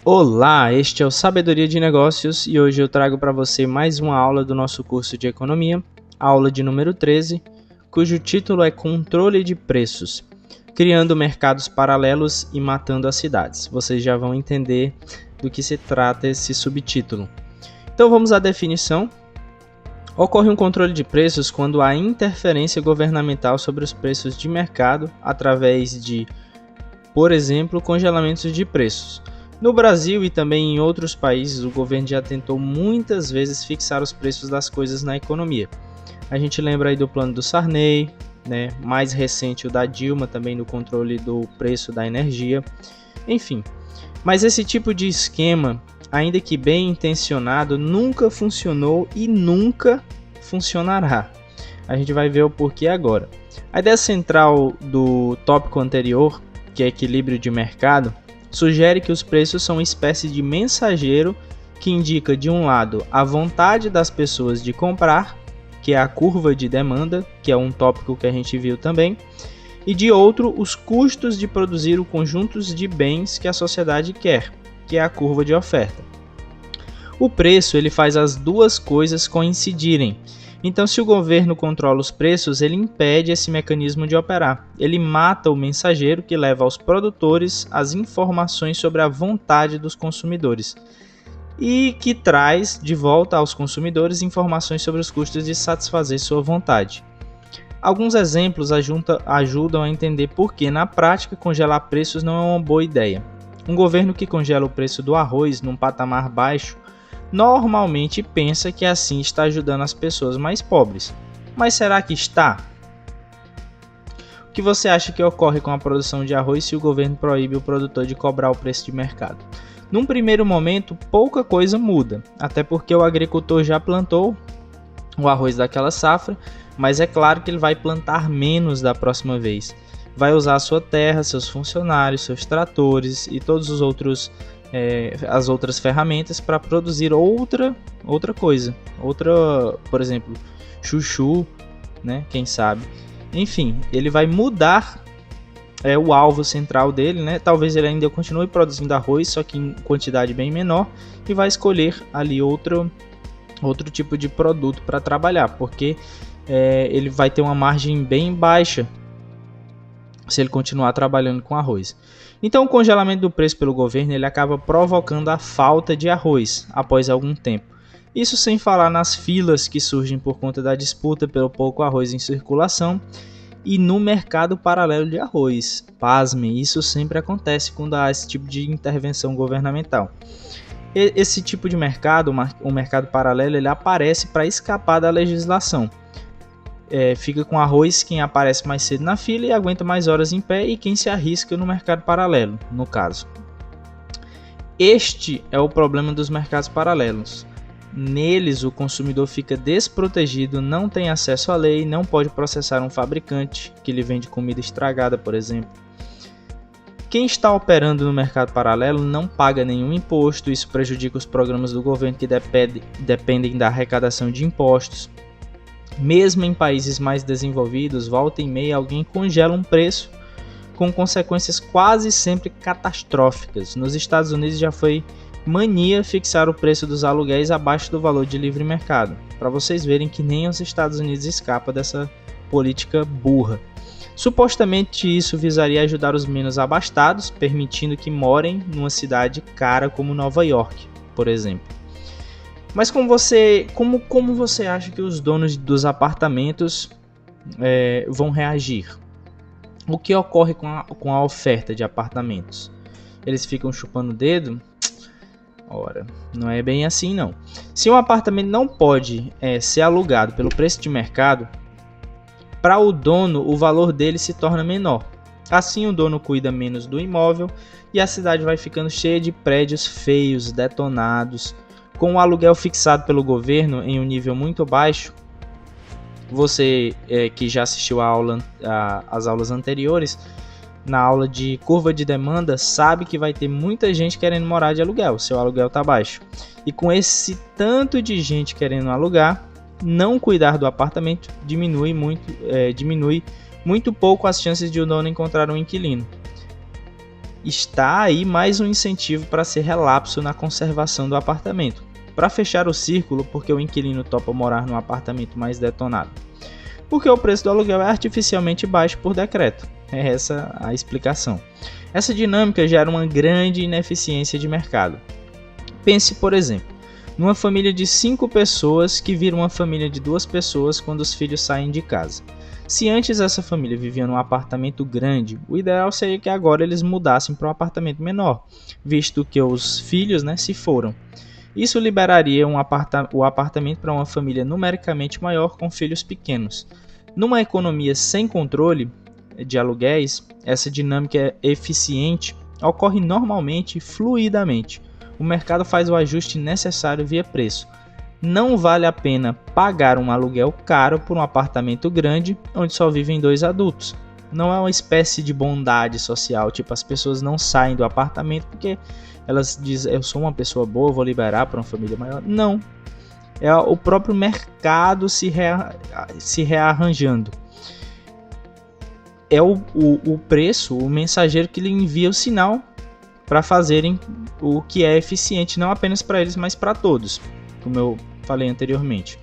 Olá, este é o Sabedoria de Negócios e hoje eu trago para você mais uma aula do nosso curso de Economia, aula de número 13, cujo título é Controle de Preços, criando mercados paralelos e matando as cidades. Vocês já vão entender do que se trata esse subtítulo. Então vamos à definição. Ocorre um controle de preços quando há interferência governamental sobre os preços de mercado através de, por exemplo, congelamentos de preços. No Brasil e também em outros países, o governo já tentou muitas vezes fixar os preços das coisas na economia. A gente lembra aí do plano do Sarney, mais recente o da Dilma, também no controle do preço da energia, enfim. Mas esse tipo de esquema, ainda que bem intencionado, nunca funcionou e nunca funcionará. A gente vai ver o porquê agora. A ideia central do tópico anterior, que é equilíbrio de mercado, sugere que os preços são uma espécie de mensageiro que indica, de um lado, a vontade das pessoas de comprar, que é a curva de demanda, que é um tópico que a gente viu também, e de outro, os custos de produzir o conjunto de bens que a sociedade quer, que é a curva de oferta. O preço ele faz as duas coisas coincidirem. Então, se o governo controla os preços, ele impede esse mecanismo de operar. Ele mata o mensageiro que leva aos produtores as informações sobre a vontade dos consumidores e que traz de volta aos consumidores informações sobre os custos de satisfazer sua vontade. Alguns exemplos ajudam a entender por que, na prática, congelar preços não é uma boa ideia. Um governo que congela o preço do arroz num patamar baixo normalmente pensa que assim está ajudando as pessoas mais pobres. Mas será que está? O que você acha que ocorre com a produção de arroz se o governo proíbe o produtor de cobrar o preço de mercado? Num primeiro momento, pouca coisa muda, até porque o agricultor já plantou o arroz daquela safra, mas é claro que ele vai plantar menos da próxima vez. Vai usar a sua terra, seus funcionários, seus tratores e todos os outros as outras ferramentas para produzir outra coisa, por exemplo, chuchu, quem sabe. Enfim, ele vai mudar o alvo central dele, Talvez ele ainda continue produzindo arroz, só que em quantidade bem menor, e vai escolher ali outro tipo de produto para trabalhar, porque ele vai ter uma margem bem baixa se ele continuar trabalhando com arroz. Então, o congelamento do preço pelo governo ele acaba provocando a falta de arroz após algum tempo. Isso sem falar nas filas que surgem por conta da disputa pelo pouco arroz em circulação e no mercado paralelo de arroz. Pasmem, isso sempre acontece quando há esse tipo de intervenção governamental. Esse tipo de mercado, o mercado paralelo, ele aparece para escapar da legislação. Fica com arroz quem aparece mais cedo na fila e aguenta mais horas em pé, e quem se arrisca no mercado paralelo, no caso. Este é o problema dos mercados paralelos. Neles, o consumidor fica desprotegido, não tem acesso à lei, não pode processar um fabricante que lhe vende comida estragada, por exemplo. Quem está operando no mercado paralelo não paga nenhum imposto, isso prejudica os programas do governo que dependem da arrecadação de impostos. Mesmo em países mais desenvolvidos, volta e meia alguém congela um preço com consequências quase sempre catastróficas. Nos Estados Unidos já foi mania fixar o preço dos aluguéis abaixo do valor de livre mercado, para vocês verem que nem os Estados Unidos escapa dessa política burra. Supostamente isso visaria ajudar os menos abastados, permitindo que morem numa cidade cara como Nova York, por exemplo. Mas como você acha que os donos dos apartamentos vão reagir? O que ocorre com a oferta de apartamentos? Eles ficam chupando o dedo? Ora, não é bem assim não. Se um apartamento não pode ser alugado pelo preço de mercado, para o dono o valor dele se torna menor. Assim o dono cuida menos do imóvel e a cidade vai ficando cheia de prédios feios, detonados. Com o aluguel fixado pelo governo em um nível muito baixo, você que já assistiu às aulas anteriores, na aula de curva de demanda, sabe que vai ter muita gente querendo morar de aluguel, seu aluguel está baixo. E com esse tanto de gente querendo alugar, não cuidar do apartamento diminui muito pouco as chances de o dono encontrar um inquilino. está aí mais um incentivo para ser relapso na conservação do apartamento. Para fechar o círculo, porque o inquilino topa morar num apartamento mais detonado? Porque o preço do aluguel é artificialmente baixo por decreto. É essa a explicação. Essa dinâmica gera uma grande ineficiência de mercado. Pense, por exemplo, numa família de 5 pessoas que vira uma família de 2 pessoas quando os filhos saem de casa. Se antes essa família vivia num apartamento grande, o ideal seria que agora eles mudassem para um apartamento menor, visto que os filhos, se foram. Isso liberaria o apartamento para uma família numericamente maior com filhos pequenos. Numa economia sem controle de aluguéis, essa dinâmica eficiente ocorre normalmente e fluidamente. O mercado faz o ajuste necessário via preço. Não vale a pena pagar um aluguel caro por um apartamento grande onde só vivem 2 adultos. Não é uma espécie de bondade social, tipo, as pessoas não saem do apartamento porque elas dizem, eu sou uma pessoa boa, vou liberar para uma família maior. Não, é o próprio mercado se rearranjando. É o preço, o mensageiro que lhe envia o sinal para fazerem o que é eficiente, não apenas para eles, mas para todos, como eu falei anteriormente.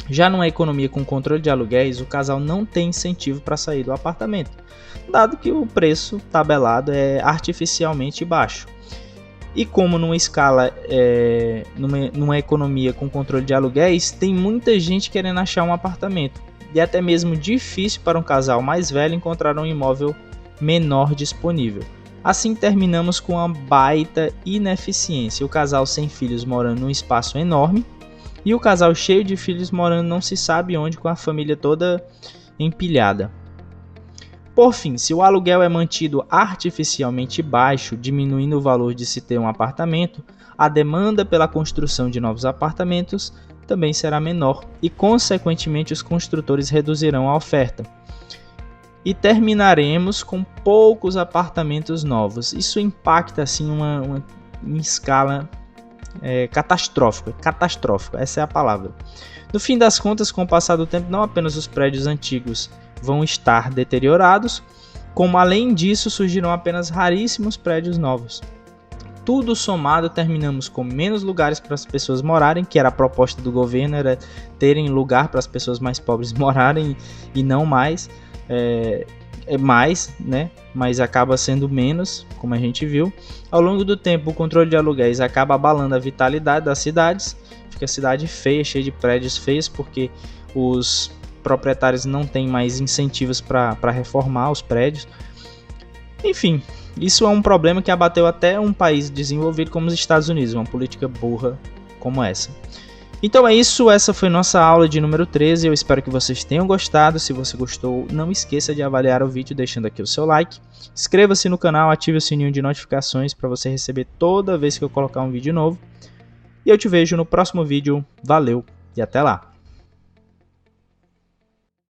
Já numa economia com controle de aluguéis, o casal não tem incentivo para sair do apartamento, dado que o preço tabelado é artificialmente baixo. E como numa economia com controle de aluguéis, tem muita gente querendo achar um apartamento. E é até mesmo difícil para um casal mais velho encontrar um imóvel menor disponível. Assim terminamos com uma baita ineficiência. O casal sem filhos morando num espaço enorme e o casal cheio de filhos morando não se sabe onde, com a família toda empilhada. Por fim, se o aluguel é mantido artificialmente baixo, diminuindo o valor de se ter um apartamento, a demanda pela construção de novos apartamentos também será menor e, consequentemente, os construtores reduzirão a oferta. E terminaremos com poucos apartamentos novos. Isso impacta assim em escala catastrófica, essa é a palavra. No fim das contas, com o passar do tempo, não apenas os prédios antigos vão estar deteriorados, como além disso surgirão apenas raríssimos prédios novos. Tudo somado, terminamos com menos lugares para as pessoas morarem, que era a proposta do governo, era terem lugar para as pessoas mais pobres morarem e não mais. Mas acaba sendo menos, como a gente viu. Ao longo do tempo, o controle de aluguéis acaba abalando a vitalidade das cidades. Fica a cidade feia, cheia de prédios feios, porque os proprietários não têm mais incentivos para reformar os prédios. Enfim, isso é um problema que abateu até um país desenvolvido como os Estados Unidos, uma política burra como essa. Então é isso, essa foi nossa aula de número 13, eu espero que vocês tenham gostado. Se você gostou, não esqueça de avaliar o vídeo deixando aqui o seu like. Inscreva-se no canal, ative o sininho de notificações para você receber toda vez que eu colocar um vídeo novo. E eu te vejo no próximo vídeo, valeu e até lá!